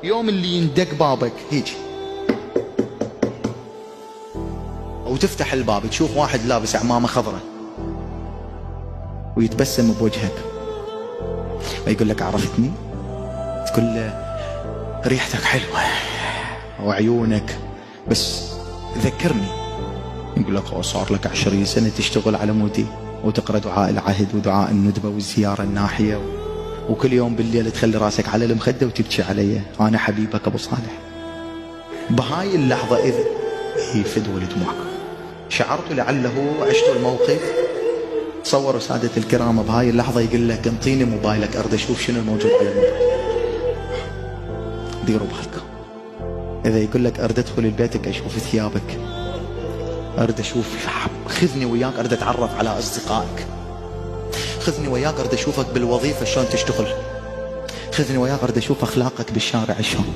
يوم اللي يندق بابك هيك وتفتح الباب تشوف واحد لابس عمامة خضراء ويتبسم بوجهك ويقول لك عرفتني؟ تقول له ريحتك حلوة وعيونك بس ذكرني. يقول لك صار لك 20 سنة تشتغل على مودي وتقرأ دعاء العهد ودعاء الندبة والزيارة الناحية وكل يوم بالليل تخلي راسك على المخدة وتبكي علي. أنا حبيبك أبو صالح. بهاي اللحظة إذا يفدوا دموعك شعرت لعله عشت الموقف. تصوروا سادة الكرام بهاي اللحظة يقول لك انطيني موبايلك أرد أشوف شنو الموجود على الموبايل. ديروا بالكم. إذا يقول لك أرد أدخل لبيتك أشوف ثيابك، أرد أشوف، خذني وياك أرد أتعرف على أصدقائك، خذني وياك أرد أشوفك بالوظيفة شلون تشتغل، خذني وياك أرد أشوف أخلاقك بالشارع شلون،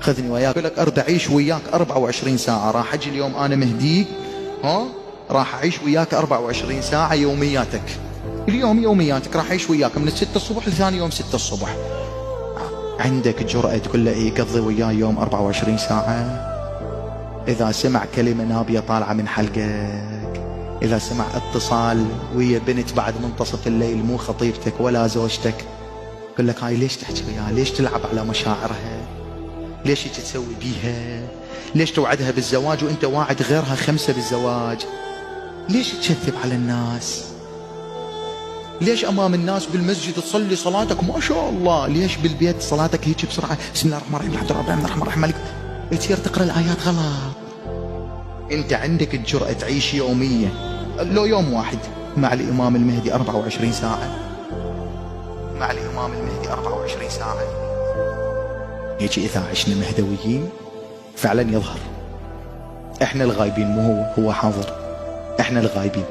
خذني وياك أقول لك أرد أعيش وياك 24 ساعة. راح أجي اليوم أنا مهديك راح أعيش وياك 24 ساعة يومياتك. اليوم يومياتك راح أعيش وياك من 6 الصبح لثاني يوم 6 الصبح. عندك جرأة تقول له إيه قضي وياي يوم 24 ساعة؟ إذا سمع كلمة نابية طالعة من حلقك، إذا سمع اتصال ويا بنت بعد منتصف الليل مو خطيبتك ولا زوجتك، يقول لك هاي ليش تحكي وياها؟ ليش تلعب على مشاعرها؟ ليش تسوي بيها؟ ليش توعدها بالزواج وانت واعد غيرها 5 بالزواج؟ ليش تكذب على الناس؟ ليش امام الناس بالمسجد تصلي صلاتك ما شاء الله، ليش بالبيت صلاتك هيك بسرعه بسم الله الرحمن الرحيم الحمد لله الرحمن الرحيم مالك تصير تقرا الايات غلط؟ انت عندك الجرأة تعيش يومية لو يوم واحد مع الامام المهدي 24 ساعة، مع الامام المهدي 24 ساعة. هيك اذا عشنا مهدويين فعلا يظهر احنا الغايبين، مو هو حاضر، احنا الغايبين.